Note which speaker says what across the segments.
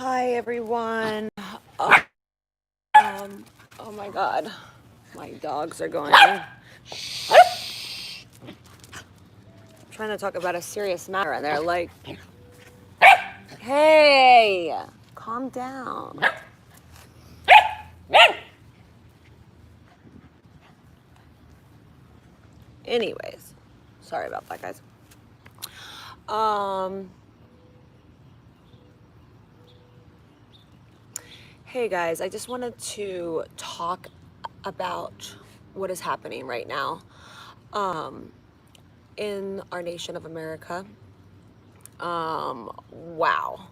Speaker 1: Hi everyone. Oh my God, my dogs are going. Trying to talk about a serious matter, and they're like, "Hey, calm down." Anyways, sorry about that, guys. Hey guys, I just wanted to talk about what is happening right now in our nation of America. Wow.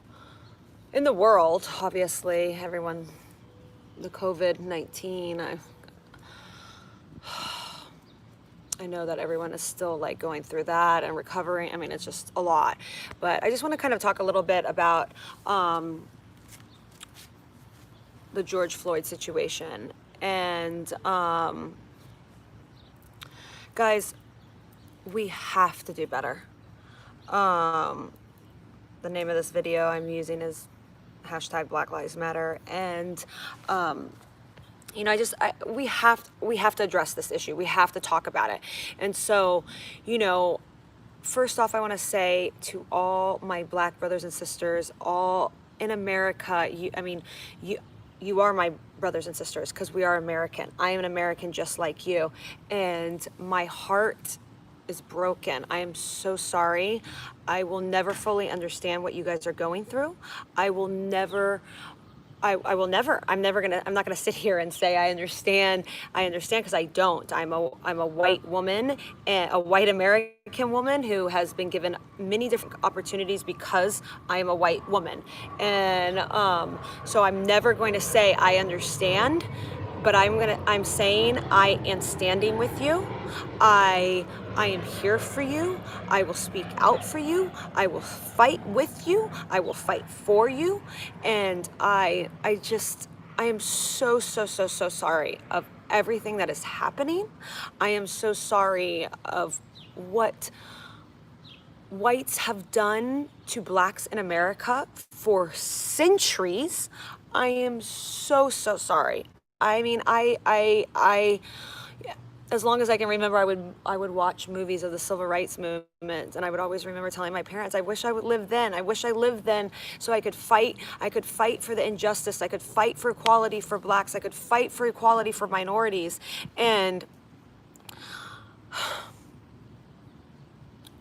Speaker 1: In the world, obviously, everyone, the COVID-19, I know that everyone is still like going through that and recovering. I mean, it's just a lot. But I just want to kind of talk a little bit about the George Floyd situation. And guys, we have to do better. The name of this video I'm using is hashtag Black Lives Matter. And you know, we have to address this issue. We have to talk about it. And so, you know, first off, I want to say to all my Black brothers and sisters, all in America, you are my brothers and sisters because we are American. I am an American just like you. And my heart is broken. I am so sorry. I will never fully understand what you guys are going through. I'm never not gonna sit here and say I understand because I don't. I'm a white woman, and a white American woman who has been given many different opportunities because I am a white woman. And so I'm never going to say I understand, but I'm saying I am standing with you. I am here for you. I will speak out for you. I will fight with you. I will fight for you. And I am so sorry of everything that is happening. I am so sorry of what whites have done to blacks in America for centuries. I am so sorry. I mean, as long as I can remember, I would watch movies of the civil rights movement, and I would always remember telling my parents, I wish I would live then. I wish I lived then so I could fight for the injustice. I could fight for equality for blacks. I could fight for equality for minorities. And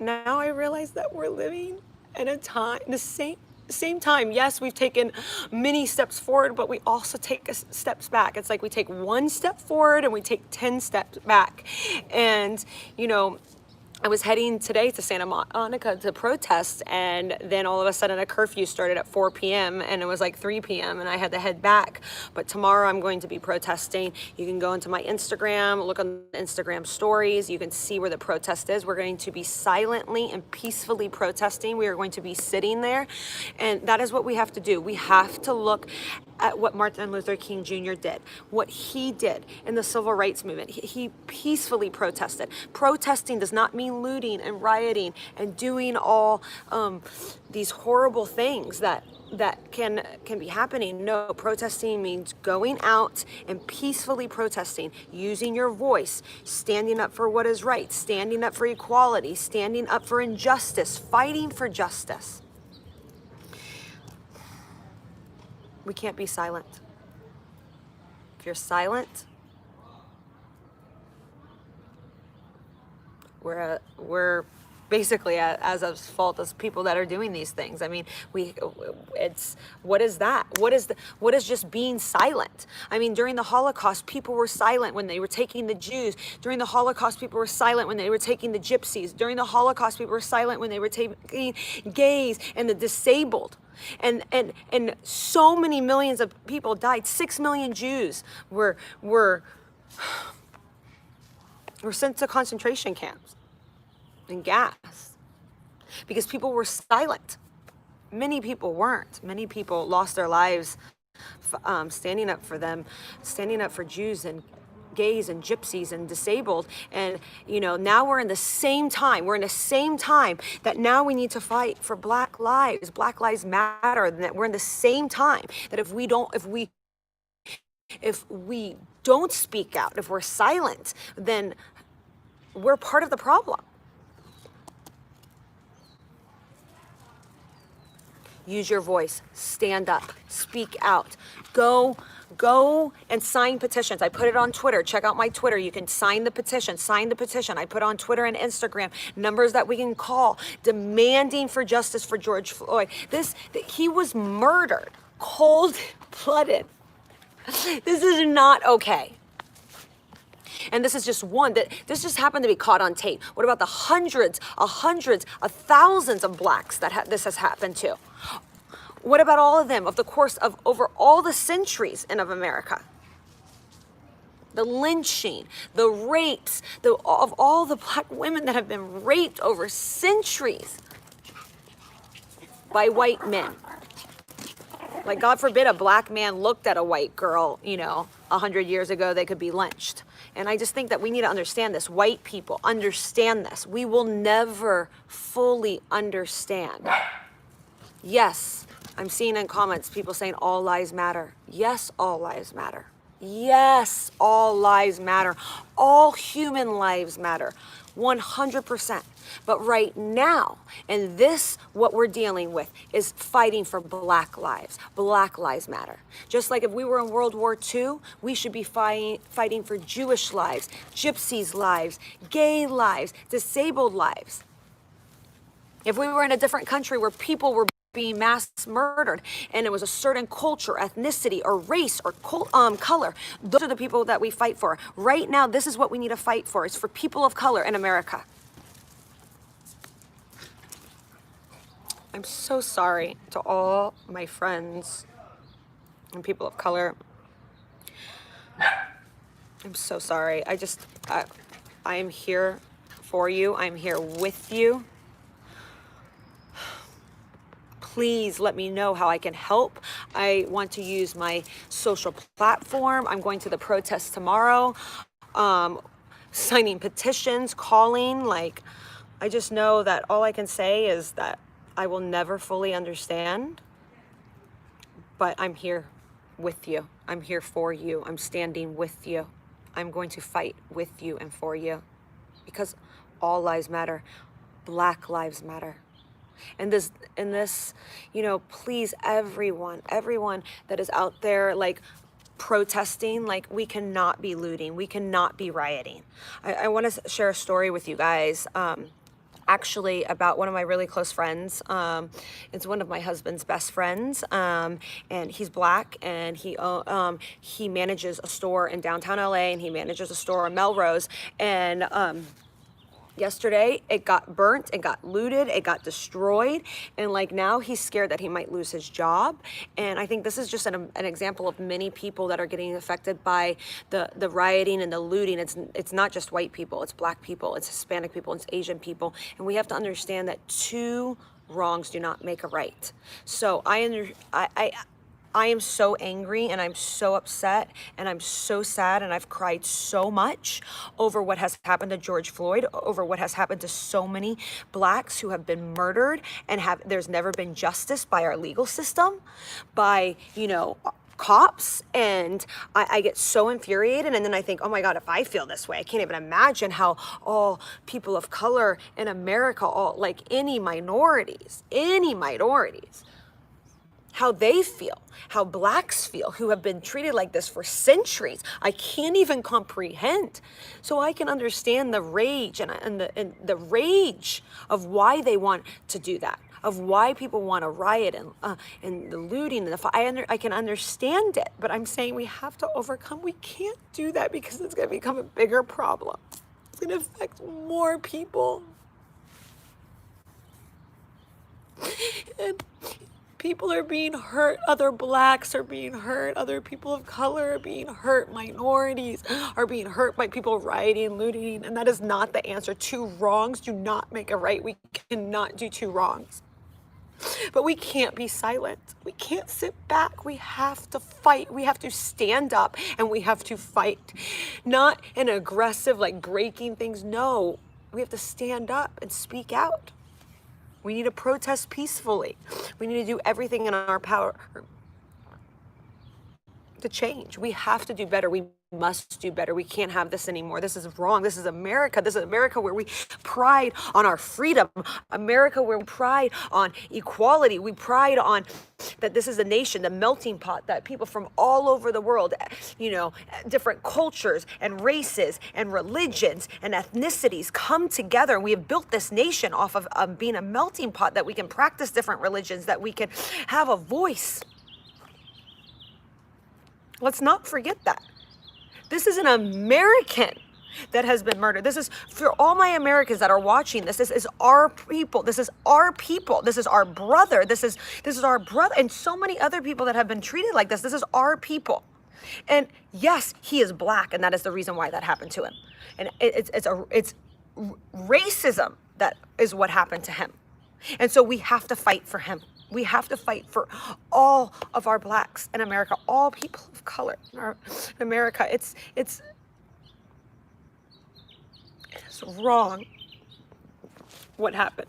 Speaker 1: now I realize that we're living in a time, the same time. Yes, we've taken many steps forward, but we also take steps back. It's like we take one step forward and we take 10 steps back. And, you know, I was heading today to Santa Monica to protest, and then all of a sudden a curfew started at 4 p.m. and it was like 3 p.m. and I had to head back. But tomorrow I'm going to be protesting. You can go into my Instagram, look on the Instagram stories. You can see where the protest is. We're going to be silently and peacefully protesting. We are going to be sitting there, and that is what we have to do. We have to look at what Martin Luther King Jr. did, what he did in the civil rights movement. He peacefully protested. Protesting does not mean looting and rioting and doing all these horrible things that can be happening. No, protesting means going out and peacefully protesting, using your voice, standing up for what is right, standing up for equality, standing up for injustice, fighting for justice. We can't be silent. If you're silent, we're basically as of fault as people that are doing these things. I mean, what is that? What is just being silent? I mean, during the Holocaust, people were silent when they were taking the Jews. During the Holocaust, people were silent when they were taking the gypsies. During the Holocaust, people were silent when they were taking gays and the disabled. And so many millions of people died. 6 million Jews were sent to concentration camps and gas because people were silent. Many people weren't. Many people lost their lives standing up for them, standing up for Jews and gays and gypsies and disabled. And, you know, now we're in the same time. We're in the same time that now we need to fight for Black lives. Black lives matter. And that we're in the same time that if we don't speak out, if we're silent, then we're part of the problem. Use your voice, stand up, speak out, go and sign petitions. I put it on Twitter. Check out my Twitter. You can sign the petition. I put on Twitter and Instagram numbers that we can call, demanding for justice for George Floyd. He was murdered, cold-blooded. This is not okay. And this is just one this just happened to be caught on tape. What about the hundreds of thousands of blacks that this has happened to? What about all of them of the course of over all the centuries of America? The lynching, the rapes, of all the Black women that have been raped over centuries by white men. Like, God forbid a Black man looked at a white girl, 100 years ago, they could be lynched. And I just think that we need to understand this. White people, understand this. We will never fully understand. Yes, I'm seeing in comments people saying all lives matter. Yes, all lives matter. Yes, all lives matter. All human lives matter. 100%. But right now, and this, what we're dealing with, is fighting for Black lives. Black lives matter. Just like if we were in World War II, we should be fighting for Jewish lives, Gypsies' lives, gay lives, disabled lives. If we were in a different country where people were being mass murdered and it was a certain culture, ethnicity, or race, or color, those are the people that we fight for. Right now, this is what we need to fight for. It's for people of color in America. I'm so sorry to all my friends and people of color. I'm so sorry. I am here for you. I'm here with you. Please let me know how I can help. I want to use my social platform. I'm going to the protest tomorrow, signing petitions, calling. I just know that all I can say is that I will never fully understand, but I'm here with you. I'm here for you. I'm standing with you. I'm going to fight with you and for you, because all lives matter. Black lives matter. And this, please, everyone that is out there, protesting, we cannot be looting. We cannot be rioting. I want to share a story with you guys. Actually, about one of my really close friends. It's one of my husband's best friends, and he's Black, and he manages a store in downtown LA, and he manages a store in Melrose, and yesterday it got burnt, it got looted, it got destroyed, and now he's scared that he might lose his job. And I think this is just an example of many people that are getting affected by the rioting and the looting. It's not just white people, it's Black people, it's Hispanic people, it's Asian people, and we have to understand that two wrongs do not make a right. So I am so angry, and I'm so upset, and I'm so sad, and I've cried so much over what has happened to George Floyd, over what has happened to so many Blacks who have been murdered, and there's never been justice by our legal system, by, cops. And I get so infuriated, and then I think, oh my God, if I feel this way, I can't even imagine how all people of color in America, any minorities, how they feel, how Blacks feel, who have been treated like this for centuries. I can't even comprehend. So I can understand the rage and the rage of why they want to do that, of why people want to riot and the looting and I can understand it, but I'm saying we have to overcome. We can't do that because it's going to become a bigger problem. It's going to affect more people. And people are being hurt, other Blacks are being hurt, other people of color are being hurt, minorities are being hurt by people rioting, looting, and that is not the answer. Two wrongs do not make a right. We cannot do two wrongs. But we can't be silent. We can't sit back. We have to fight. We have to stand up and we have to fight. Not an aggressive, like breaking things. No, we have to stand up and speak out. We need to protest peacefully. We need to do everything in our power to change. We have to do better. We must do better. We can't have this anymore. This is wrong. This is America. This is America where we pride on our freedom. America where we pride on equality. We pride on that this is a nation, the melting pot, that people from all over the world, you know, different cultures and races and religions and ethnicities come together. We have built this nation off of being a melting pot, that we can practice different religions, that we can have a voice. Let's not forget that. This is an American that has been murdered. This is for all my Americans that are watching this. This is our people. This is our people. This is our brother. This is our brother, and so many other people that have been treated like this. This is our people. And yes, he is black, and that is the reason why that happened to him. And it's racism that is what happened to him. And so we have to fight for him. We have to fight for all of our blacks in America, all people of color in America. It's wrong what happened.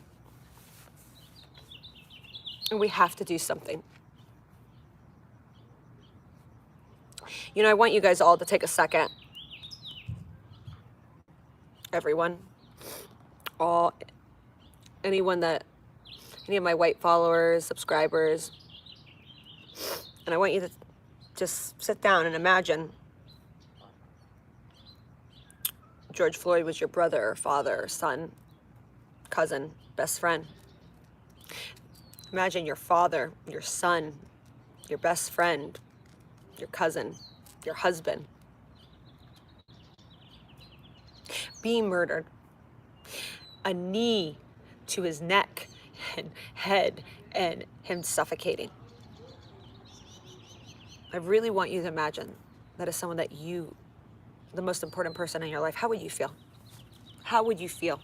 Speaker 1: And we have to do something. You know, I want you guys all to take a second. Everyone, any of my white followers, subscribers, and I want you to just sit down and imagine George Floyd was your brother, father, son, cousin, best friend. Imagine your father, your son, your best friend, your cousin, your husband being murdered, a knee to his neck and head, and him suffocating. I really want you to imagine that is someone that you, the most important person in your life. How would you feel? How would you feel?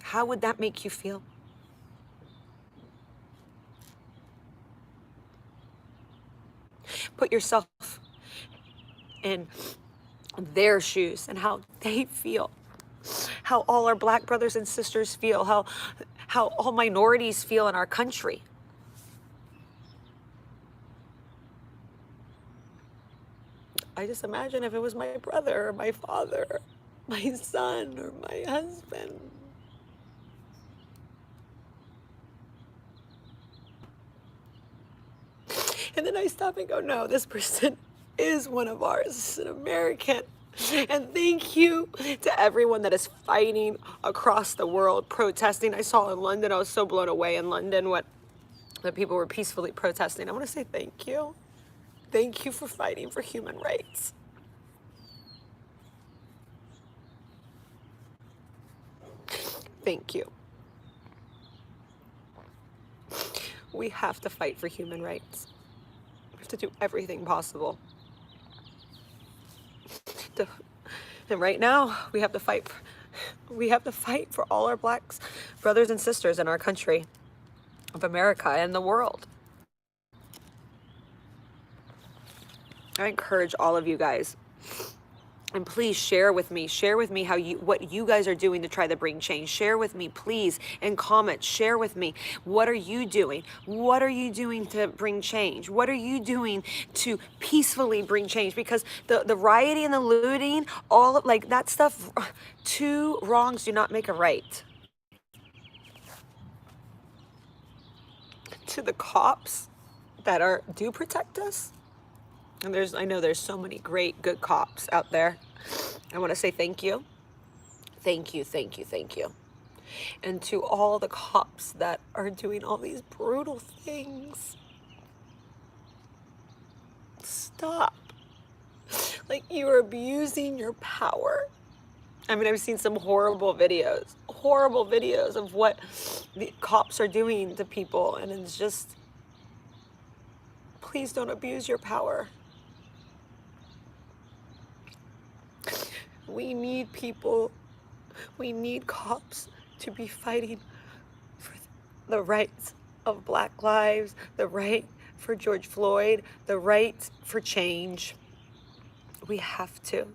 Speaker 1: How would that make you feel? Put yourself in their shoes and how they feel, how all our black brothers and sisters feel, how all minorities feel in our country. I just imagine if it was my brother or my father, my son or my husband. And then I stop and go, no, this person is one of ours. This is an American. And thank you to everyone that is fighting across the world, protesting. I saw in London, I was so blown away in London what the people were peacefully protesting. I want to say thank you. Thank you for fighting for human rights. Thank you. We have to fight for human rights. We have to do everything possible. And right now, we have to fight for all our blacks, brothers and sisters in our country of America and the world. I encourage all of you guys, and please share with me how what you guys are doing to try to bring change. Share with me, please, in comments. Share with me, what are you doing? What are you doing to bring change? What are you doing to peacefully bring change? Because the rioting and the looting, all of, like that stuff, two wrongs do not make a right. To the cops that do protect us, and I know there's so many great, good cops out there. I want to say thank you. Thank you, thank you, thank you. And to all the cops that are doing all these brutal things, stop. Like, you are abusing your power. I mean, I've seen some horrible videos of what the cops are doing to people, and it's just, please don't abuse your power. We need people, we need cops to be fighting for the rights of Black lives, the right for George Floyd, the right for change. We have to.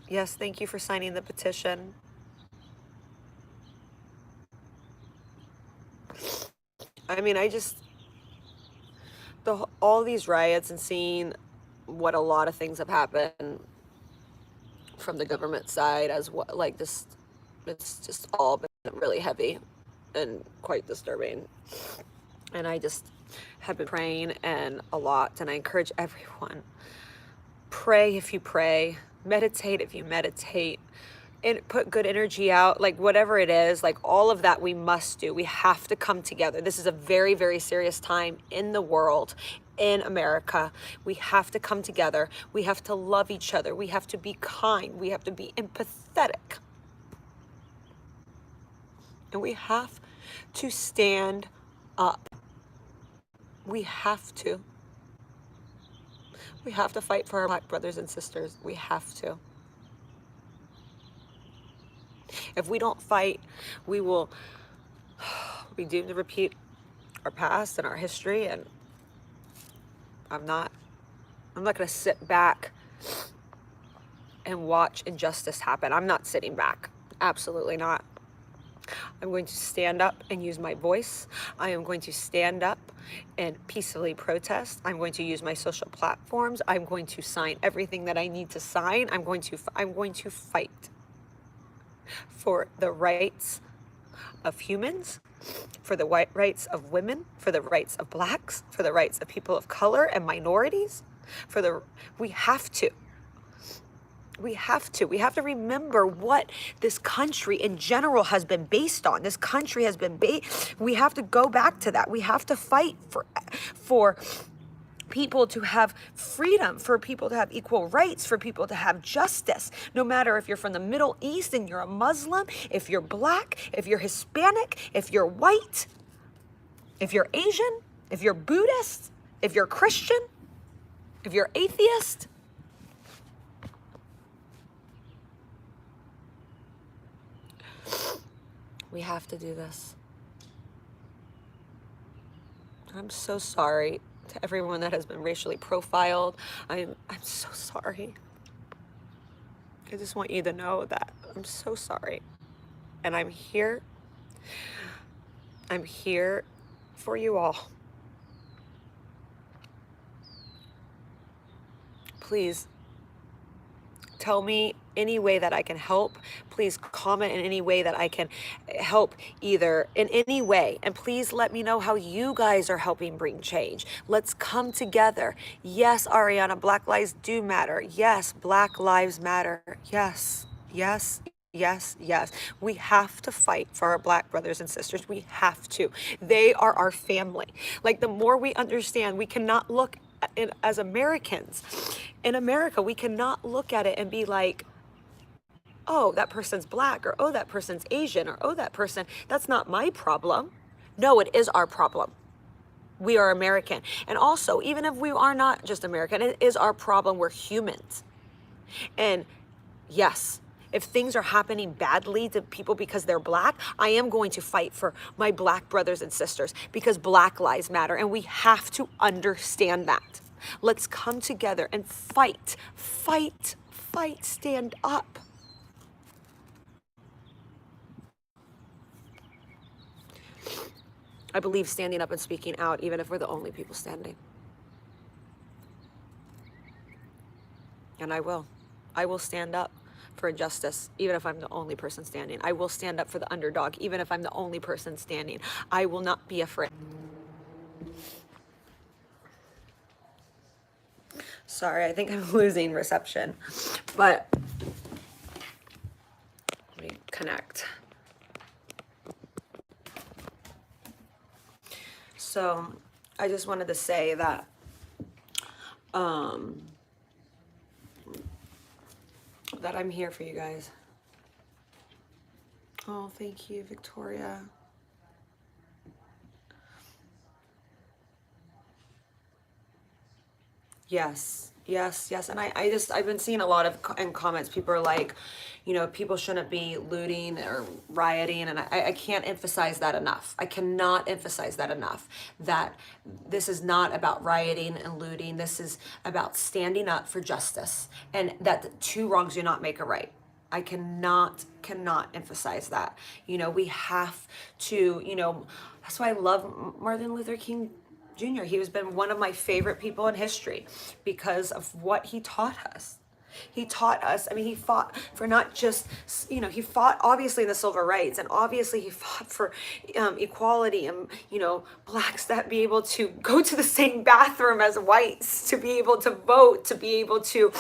Speaker 1: Yes, thank you for signing the petition. I mean, all these riots and seeing what a lot of things have happened from the government side as well, like this, it's just all been really heavy and quite disturbing. And I just have been praying and a lot, and I encourage everyone, pray if you pray, meditate if you meditate, and put good energy out, like whatever it is, like all of that we must do. We have to come together. This is a very, very serious time in the world, in America. We have to come together. We have to love each other. We have to be kind. We have to be empathetic. And we have to stand up. We have to. We have to fight for our Black brothers and sisters. We have to. If we don't fight, we will be doomed to repeat our past and our history. And I'm not going to sit back and watch injustice happen. I'm not sitting back. Absolutely not. I'm going to stand up and use my voice. I am going to stand up and peacefully protest. I'm going to use my social platforms. I'm going to sign everything that I need to sign. I'm going to fight for the rights of humans, for the rights of women, for the rights of Blacks, for the rights of people of color and minorities. We have to. We have to remember what this country in general has been based on. This country has been we have to go back to that. We have to fight for people to have freedom, for people to have equal rights, for people to have justice. No matter if you're from the Middle East and you're a Muslim, if you're Black, if you're Hispanic, if you're white, if you're Asian, if you're Buddhist, if you're Christian, if you're atheist. We have to do this. I'm so sorry to everyone that has been racially profiled. I'm so sorry. I just want you to know that I'm so sorry. And I'm here. I'm here for you all. Please tell me any way that I can help. Please comment in any way that I can help, either in any way. And please let me know how you guys are helping bring change. Let's come together. Yes, Ariana, Black lives do matter. Yes, Black lives matter. Yes, yes, yes, yes. We have to fight for our Black brothers and sisters. We have to. They are our family. Like, the more we understand, we cannot look at it as Americans. In America, we cannot look at it and be like, oh, that person's Black, or oh, that person's Asian, or oh, that person, that's not my problem. No, it is our problem. We are American. And also, even if we are not just American, it is our problem. We're humans. And yes, if things are happening badly to people because they're Black, I am going to fight for my Black brothers and sisters, because Black lives matter. And we have to understand that. Let's come together and fight, fight, fight, stand up. I believe standing up and speaking out, even if we're the only people standing. And I will stand up for justice, even if I'm the only person standing. I will stand up for the underdog, even if I'm the only person standing. I will not be afraid. Sorry, I think I'm losing reception, but let me connect. So I just wanted to say that that I'm here for you guys. Oh, thank you, Victoria. Yes, Yes, yes. And I've been seeing a lot of in comments, people are like, people shouldn't be looting or rioting. And I can't emphasize that enough. I cannot emphasize that enough, that this is not about rioting and looting. This is about standing up for justice, and that two wrongs do not make a right. I cannot emphasize that. We have to, that's why I love Martin Luther King Jr. He has been one of my favorite people in history because of what he taught us. He taught us, he fought for not just, he fought obviously in the civil rights, and obviously he fought for equality, and, blacks that be able to go to the same bathroom as whites, to be able to vote, to be able to,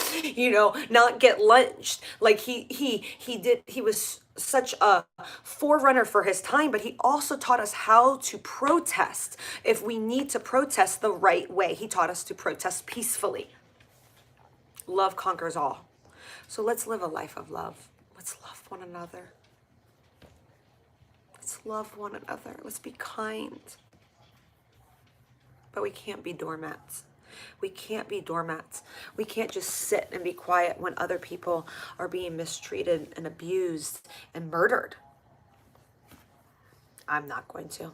Speaker 1: not get lynched. Like he was such a forerunner for his time, but he also taught us how to protest if we need to protest the right way. He taught us to protest peacefully. Love conquers all. So let's live a life of love. Let's love one another. Let's love one another. Let's be kind. But we can't be doormats. We can't be doormats. We can't just sit and be quiet when other people are being mistreated and abused and murdered. I'm not going to.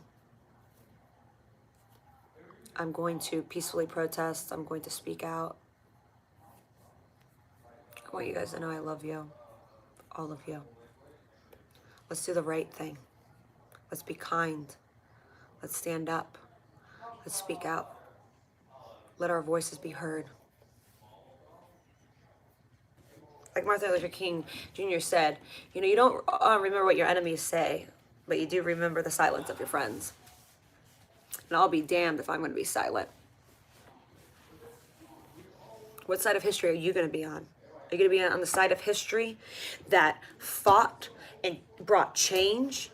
Speaker 1: I'm going to peacefully protest. I'm going to speak out. I want you guys to know I love you. All of you. Let's do the right thing. Let's be kind. Let's stand up. Let's speak out. Let our voices be heard. Like Martin Luther King Jr. said, you don't remember what your enemies say, but you do remember the silence of your friends. And I'll be damned if I'm going to be silent. What side of history are you going to be on? Are you going to be on the side of history that fought and brought change?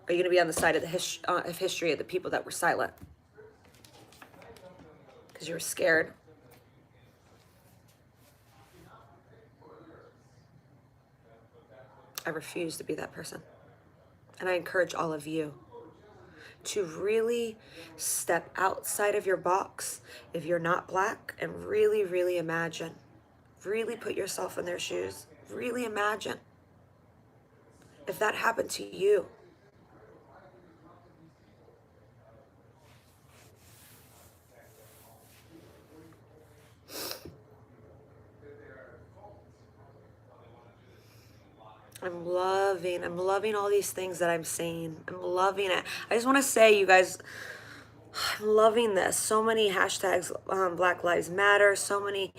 Speaker 1: Or are you going to be on the side of the history of the people that were silent? Because you were scared. I refuse to be that person. And I encourage all of you to really step outside of your box if you're not black, and really, really imagine. Really put yourself in their shoes. Really imagine if that happened to you. I'm loving all these things that I'm saying. I'm loving it. I just want to say, you guys, I'm loving this. So many hashtags, Black Lives Matter, so many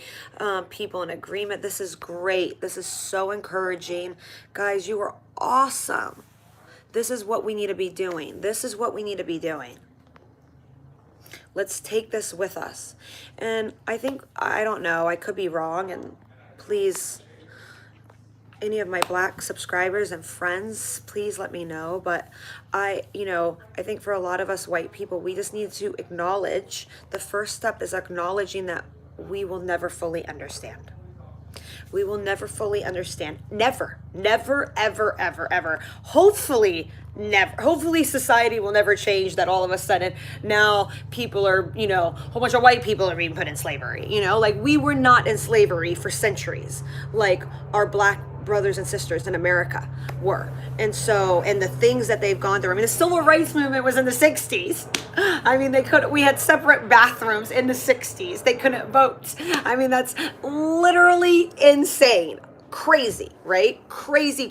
Speaker 1: people in agreement. This is great. This is so encouraging. Guys, you are awesome. This is what we need to be doing. This is what we need to be doing. Let's take this with us. And I think, I don't know, I could be wrong, and please, any of my black subscribers and friends, please let me know. But I think for a lot of us white people, we just need to acknowledge, the first step is acknowledging that we will never fully understand. We will never fully understand. Never, ever, ever. Hopefully, never. Hopefully society will never change that all of a sudden now people are, a whole bunch of white people are being put in slavery. Like, we were not in slavery for centuries, like our black brothers and sisters in America were. And the things that they've gone through. The civil rights movement was in the 60s. We had separate bathrooms in the 60s. They couldn't vote. That's literally insane. Crazy, right? Crazy.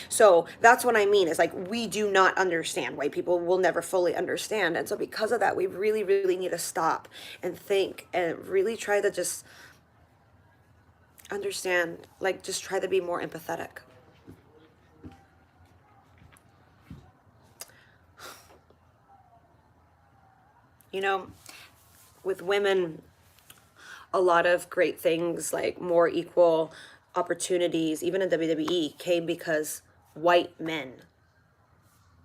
Speaker 1: So that's what I mean. Is like, we do not understand. White people will never fully understand. And so because of that, we really, really need to stop and think and really try to just understand, like, just try to be more empathetic. With women, a lot of great things like more equal opportunities, even in WWE, came because white men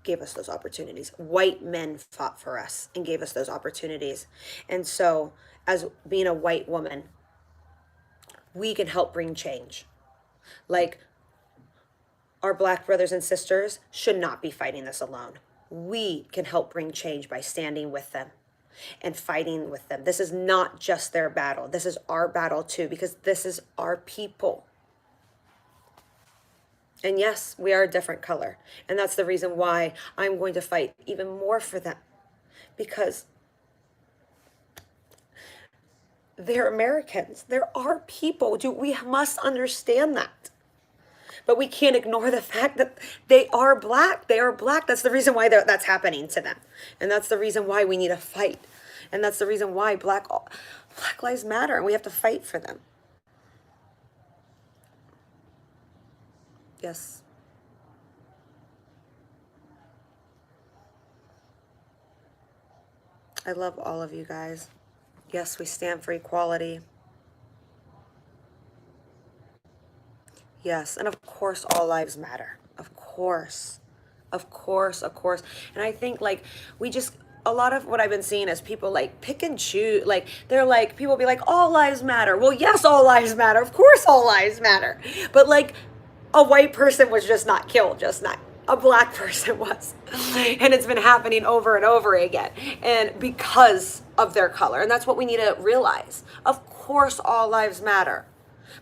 Speaker 1: gave us those opportunities. White men fought for us and gave us those opportunities. And so, as being a white woman, we can help bring change. Like, our black brothers and sisters should not be fighting this alone. We can help bring change by standing with them. and fighting with them. This is not just their battle. This is our battle too, because this is our people. And yes, we are a different color. And that's the reason why I'm going to fight even more for them. Because they're Americans. They're our people. We must understand that. But we can't ignore the fact that they are black. They are black. That's the reason why that's happening to them. And that's the reason why we need to fight. And that's the reason why Black Lives Matter. And we have to fight for them. Yes. I love all of you guys. Yes, we stand for equality. Yes, and of course, all lives matter. Of course. Of course, of course. And I think, like, a lot of what I've been seeing is people, like, pick and choose. Like, they're like, people be like, all lives matter. Well, yes, all lives matter. Of course, all lives matter. But, like, a white person was just not killed, just not. A black person was. And it's been happening over and over again. And because of their color. And that's what we need to realize. Of course, all lives matter.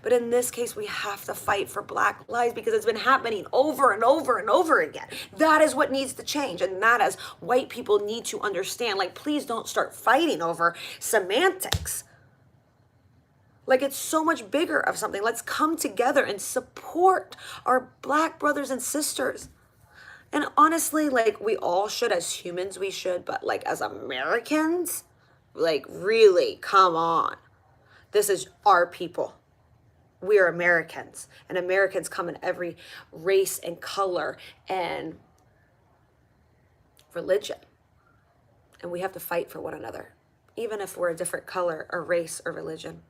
Speaker 1: But in this case, we have to fight for black lives because it's been happening over and over and over again. That is what needs to change. And that is white people need to understand. Like, please don't start fighting over semantics. Like, it's so much bigger of something. Let's come together and support our black brothers and sisters. And honestly, like, we all should, as humans, we should, but like as Americans, like, really, come on. This is our people. We are Americans, and Americans come in every race and color and religion. And we have to fight for one another, even if we're a different color or race or religion.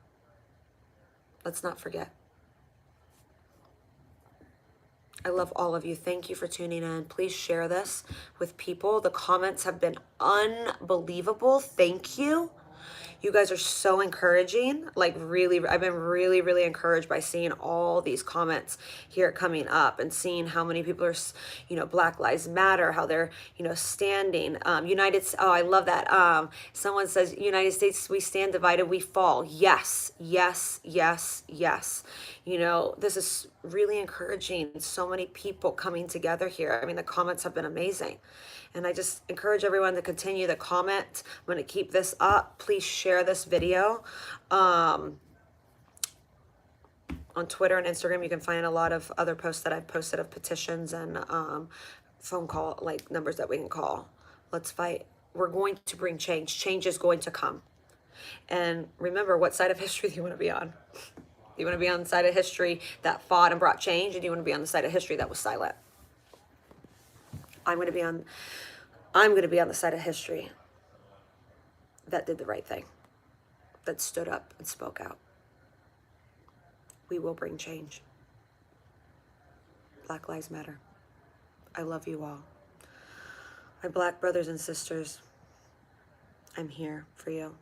Speaker 1: Let's not forget. I love all of you. Thank you for tuning in. Please share this with people. The comments have been unbelievable. Thank you. You guys are so encouraging. Like, really, I've been really, really encouraged by seeing all these comments here coming up and seeing how many people are, Black Lives Matter, how they're, standing. Oh, I love that. Someone says, United States, we stand divided, we fall. Yes, yes, yes, yes. This is really encouraging. So many people coming together here. I mean, the comments have been amazing. And I just encourage everyone to continue to comment. I'm going to keep this up. Please share this video. On Twitter and Instagram, you can find a lot of other posts that I've posted of petitions and phone call, like, numbers that we can call. Let's fight. We're going to bring change. Change is going to come. And remember, what side of history do you want to be on? Do you want to be on the side of history that fought and brought change, or do you want to be on the side of history that was silent? I'm going to be on the side of history that did the right thing, that stood up and spoke out. We will bring change. Black Lives Matter. I love you all. My black brothers and sisters, I'm here for you.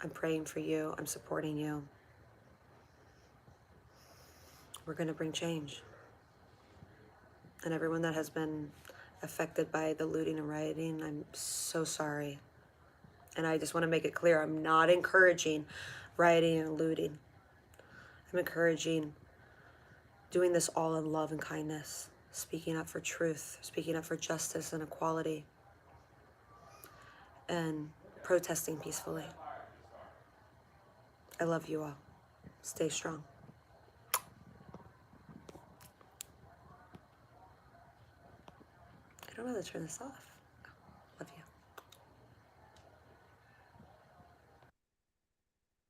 Speaker 1: I'm praying for you. I'm supporting you. We're going to bring change. And everyone that has been affected by the looting and rioting, I'm so sorry. And I just want to make it clear, I'm not encouraging rioting and looting. I'm encouraging doing this all in love and kindness, speaking up for truth, speaking up for justice and equality, and protesting peacefully. I love you all. Stay strong. I don't know how to turn this off.